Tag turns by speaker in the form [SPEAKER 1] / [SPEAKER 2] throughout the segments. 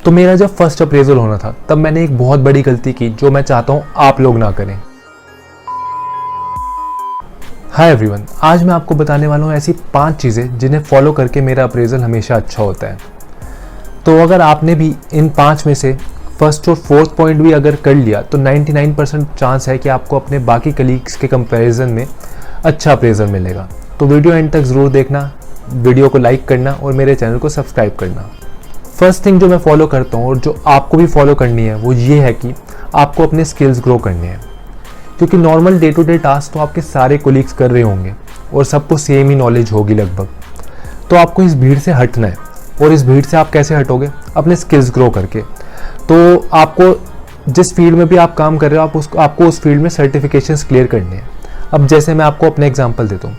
[SPEAKER 1] तो मेरा जब फर्स्ट अप्रेजल होना था तब मैंने एक बहुत बड़ी गलती की जो मैं चाहता हूँ आप लोग ना करें। हाय एवरीवन, आज मैं आपको बताने वाला हूँ ऐसी 5 चीज़ें जिन्हें फॉलो करके मेरा अप्रेजल हमेशा अच्छा होता है। तो अगर आपने भी इन 5 में से फर्स्ट और फोर्थ पॉइंट भी अगर कर लिया तो 99% चांस है कि आपको अपने बाकी कलीग्स के कंपैरिजन में अच्छा अप्रेजल मिलेगा। तो वीडियो एंड तक ज़रूर देखना, वीडियो को लाइक करना और मेरे चैनल को सब्सक्राइब करना। फर्स्ट थिंग जो मैं फॉलो करता हूँ और जो आपको भी फॉलो करनी है वो ये है कि आपको अपने स्किल्स ग्रो करने हैं, क्योंकि normal day to day task तो आपके सारे कोलीग्स कर रहे होंगे और सबको सेम ही नॉलेज होगी लगभग। तो आपको इस भीड़ से हटना है, और इस भीड़ से आप कैसे हटोगे? अपने स्किल्स ग्रो करके। तो आपको जिस फील्ड में भी आप काम कर रहे हो आपको उस फील्ड में सर्टिफिकेशंस क्लियर करने हैं। अब जैसे मैं आपको अपने एग्जांपल देता हूँ,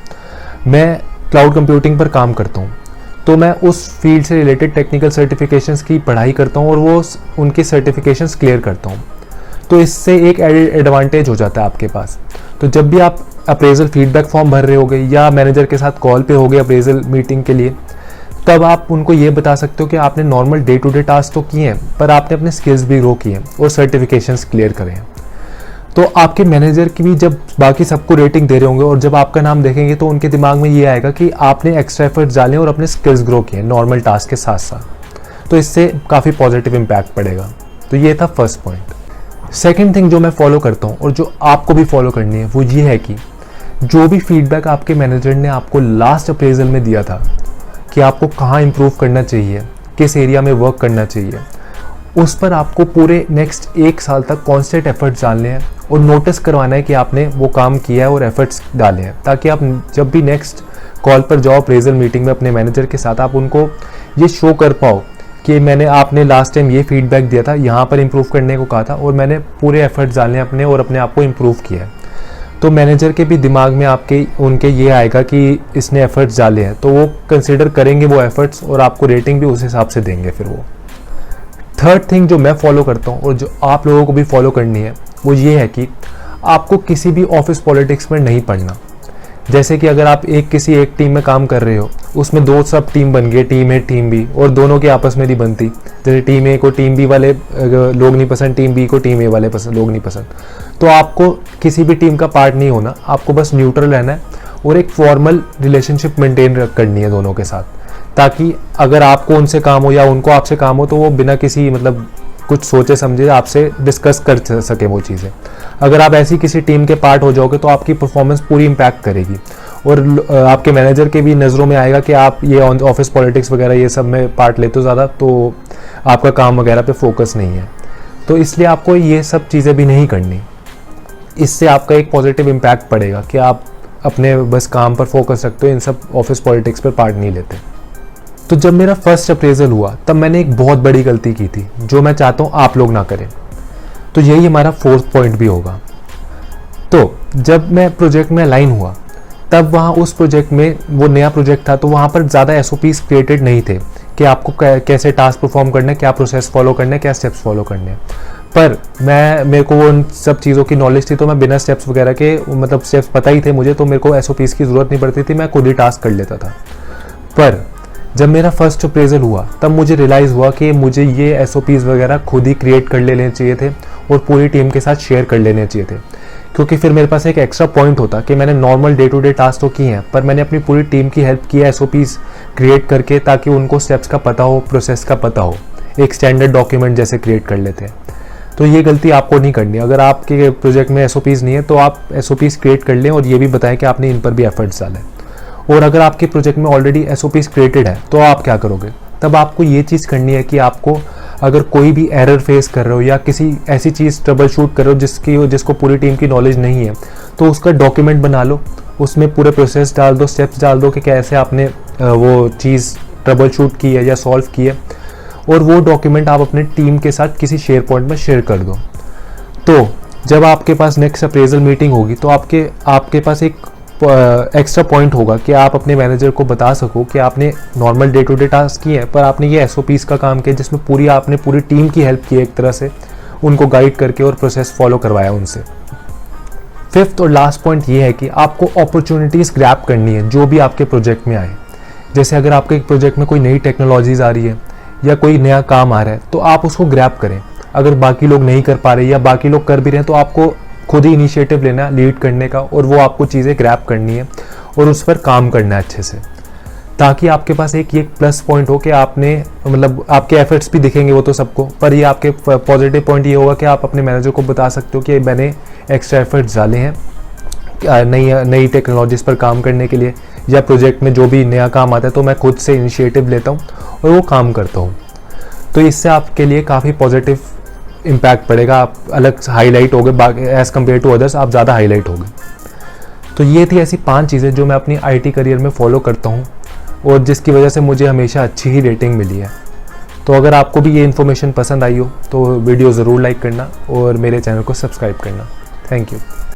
[SPEAKER 1] मैं क्लाउड कंप्यूटिंग पर काम करता हूँ, तो मैं उस फील्ड से रिलेटेड टेक्निकल सर्टिफिकेशंस की पढ़ाई करता हूँ और वो उनकी सर्टिफिकेशंस क्लियर करता हूँ। तो इससे एक एडवांटेज हो जाता है आपके पास। तो जब भी आप अप्रेजल फीडबैक फॉर्म भर रहे होगे या मैनेजर के साथ कॉल पे होगे अप्रेजल मीटिंग के लिए, तब आप उनको ये बता सकते हो कि आपने normal day to day task तो किए हैं पर आपने अपने स्किल्स भी ग्रो किए हैं और सर्टिफिकेशंस क्लियर करे हैं। तो आपके मैनेजर की भी जब बाकी सबको रेटिंग दे रहे होंगे और जब आपका नाम देखेंगे तो उनके दिमाग में ये आएगा कि आपने एक्स्ट्रा एफर्ट्स डाले और अपने स्किल्स ग्रो किए नॉर्मल टास्क के साथ साथ। तो इससे काफ़ी पॉजिटिव इम्पैक्ट पड़ेगा। तो ये था फर्स्ट पॉइंट। सेकेंड थिंग जो मैं फॉलो करता हूँ और जो आपको भी फॉलो करनी है वो ये है कि जो भी फीडबैक आपके मैनेजर ने आपको लास्ट अप्रेजल में दिया था कि आपको कहाँ इम्प्रूव करना चाहिए, किस एरिया में वर्क करना चाहिए, उस पर आपको पूरे नेक्स्ट 1 साल तक कॉन्स्टेंट एफर्ट्स डालने हैं और नोटिस करवाना है कि आपने वो काम किया है और एफर्ट्स डाले हैं, ताकि आप जब भी नेक्स्ट कॉल पर जाओ अप्रेजल मीटिंग में अपने मैनेजर के साथ, आप उनको ये शो कर पाओ कि आपने लास्ट टाइम ये फीडबैक दिया था, यहाँ पर इम्प्रूव करने को कहा था और मैंने पूरे एफर्ट्स डाले हैं अपने और अपने आप को इम्प्रूव किया है। तो मैनेजर के भी दिमाग में उनके ये आएगा कि इसने एफर्ट्स डाले हैं, तो वो कंसिडर करेंगे वो एफर्ट्स और आपको रेटिंग भी उस हिसाब से देंगे फिर वो। थर्ड थिंग जो मैं फॉलो करता हूँ और जो आप लोगों को भी फॉलो करनी है वो ये है कि आपको किसी भी ऑफिस पॉलिटिक्स में नहीं पड़ना। जैसे कि अगर आप किसी एक टीम में काम कर रहे हो, उसमें 2 सब टीम बन गए, टीम ए टीम बी, और दोनों की आपस में नहीं बनती। जैसे टीम ए को टीम बी वाले लोग नहीं पसंद, टीम बी को टीम ए वाले लोग नहीं पसंद, तो आपको किसी भी टीम का पार्ट नहीं होना। आपको बस न्यूट्रल रहना है और एक फॉर्मल रिलेशनशिप मेंटेन करनी है दोनों के साथ, ताकि अगर आपको उनसे काम हो या उनको आपसे काम हो तो वो बिना किसी कुछ सोचे समझे आपसे डिस्कस कर सके वो चीज़ें। अगर आप ऐसी किसी टीम के पार्ट हो जाओगे तो आपकी परफॉर्मेंस पूरी इम्पैक्ट करेगी और आपके मैनेजर के भी नज़रों में आएगा कि आप ये ऑफिस पॉलिटिक्स वगैरह ये सब में पार्ट लेते हो ज़्यादा, तो आपका काम वगैरह पे फोकस नहीं है। तो इसलिए आपको ये सब चीज़ें भी नहीं करनी। इससे आपका एक पॉजिटिव इम्पैक्ट पड़ेगा कि आप अपने बस काम पर फोकस रखते हो, इन सब ऑफिस पॉलिटिक्स पर पार्ट नहीं लेते। तो जब मेरा फर्स्ट अप्रेजल हुआ तब मैंने एक बहुत बड़ी गलती की थी जो मैं चाहता हूँ आप लोग ना करें। तो यही हमारा फोर्थ पॉइंट भी होगा। तो जब मैं प्रोजेक्ट में अलाइन हुआ तब वहाँ उस प्रोजेक्ट में, वो नया प्रोजेक्ट था, तो वहाँ पर ज़्यादा एसओपीज क्रिएटेड नहीं थे कि आपको कैसे टास्क परफॉर्म करना है, क्या प्रोसेस फॉलो करना है, क्या स्टेप्स फॉलो करने हैं। पर मेरे को उन सब चीज़ों की नॉलेज थी, तो मैं बिना स्टेप्स वगैरह के, स्टेप्स पता ही थे मुझे, तो मेरे को एसओपीज की ज़रूरत नहीं पड़ती थी, मैं खुद ही टास्क कर लेता था। पर जब मेरा फर्स्ट अप्रेजल हुआ तब मुझे रियलाइज़ हुआ कि मुझे ये एसओपीज वगैरह खुद ही क्रिएट कर लेने चाहिए थे और पूरी टीम के साथ शेयर कर लेने चाहिए थे, क्योंकि फिर मेरे पास एक एक्स्ट्रा पॉइंट होता कि मैंने normal day to day task तो किए हैं पर मैंने अपनी पूरी टीम की हेल्प की है एसओपीज क्रिएट करके, ताकि उनको स्टेप्स का पता हो, प्रोसेस का पता हो, एक स्टैंडर्ड डॉक्यूमेंट जैसे क्रिएट कर लेते हैं। तो ये गलती आपको नहीं करनी। अगर आपके प्रोजेक्ट में एसओपीज नहीं है तो आप एसओपीज क्रिएट कर लें और ये भी बताएं कि आपने इन पर भी एफर्ट्स डाले। और अगर आपके प्रोजेक्ट में ऑलरेडी एसओपीज क्रिएटेड है तो आप क्या करोगे? तब आपको ये चीज़ करनी है कि आपको अगर कोई भी एरर फेस कर रहे हो या किसी ऐसी चीज़ ट्रबल शूट कर रहे हो जिसको पूरी टीम की नॉलेज नहीं है, तो उसका डॉक्यूमेंट बना लो, उसमें पूरे प्रोसेस डाल दो, स्टेप्स डाल दो कि कैसे आपने वो चीज़ ट्रबल शूट की है या सॉल्व की है, और वो डॉक्यूमेंट आप अपने टीम के साथ किसी शेयर पॉइंट में शेयर कर दो। तो जब आपके पास नेक्स्ट अप्रेजल मीटिंग होगी तो आपके पास एक एक्स्ट्रा पॉइंट होगा कि आप अपने मैनेजर को बता सको कि आपने normal day to day task किए हैं पर आपने ये एसओपीज का काम किया जिसमें आपने पूरी टीम की हेल्प की, एक तरह से उनको गाइड करके और प्रोसेस फॉलो करवाया उनसे। फिफ्थ और लास्ट पॉइंट ये है कि आपको अपॉर्चुनिटीज़ ग्रैब करनी है जो भी आपके प्रोजेक्ट में आए। जैसे अगर आपके प्रोजेक्ट में कोई नई टेक्नोलॉजीज़ आ रही है या कोई नया काम आ रहा है तो आप उसको ग्रैब करें। अगर बाकी लोग नहीं कर पा रहे या बाकी लोग कर भी रहे हैं तो आपको खुद ही इनिशिएटिव लेना है लीड करने का, और वो आपको चीज़ें ग्रैब करनी है और उस पर काम करना है अच्छे से, ताकि आपके पास एक ये प्लस पॉइंट हो कि आपने मतलब आपके एफर्ट्स भी दिखेंगे वो तो सबको, पर ये आपके पॉजिटिव पॉइंट ये होगा कि आप अपने मैनेजर को बता सकते हो कि मैंने एक्स्ट्रा एफर्ट्स डाले हैं नई टेक्नोलॉजीज़ पर काम करने के लिए, या प्रोजेक्ट में जो भी नया काम आता है तो मैं खुद से इनिशिएटिव लेता हूँ और वो काम करता हूँ। तो इससे आपके लिए काफ़ी पॉजिटिव इम्पैक्ट पड़ेगा, आप अलग हाईलाइट हो गए, एज़ कम्पेयर टू अदर्स आप ज़्यादा हाईलाइट हो गए। तो ये थी ऐसी 5 चीज़ें जो मैं अपनी IT करियर में फॉलो करता हूँ और जिसकी वजह से मुझे हमेशा अच्छी ही रेटिंग मिली है। तो अगर आपको भी ये इन्फॉर्मेशन पसंद आई हो तो वीडियो ज़रूर लाइक करना और मेरे चैनल को सब्सक्राइब करना। Thank you.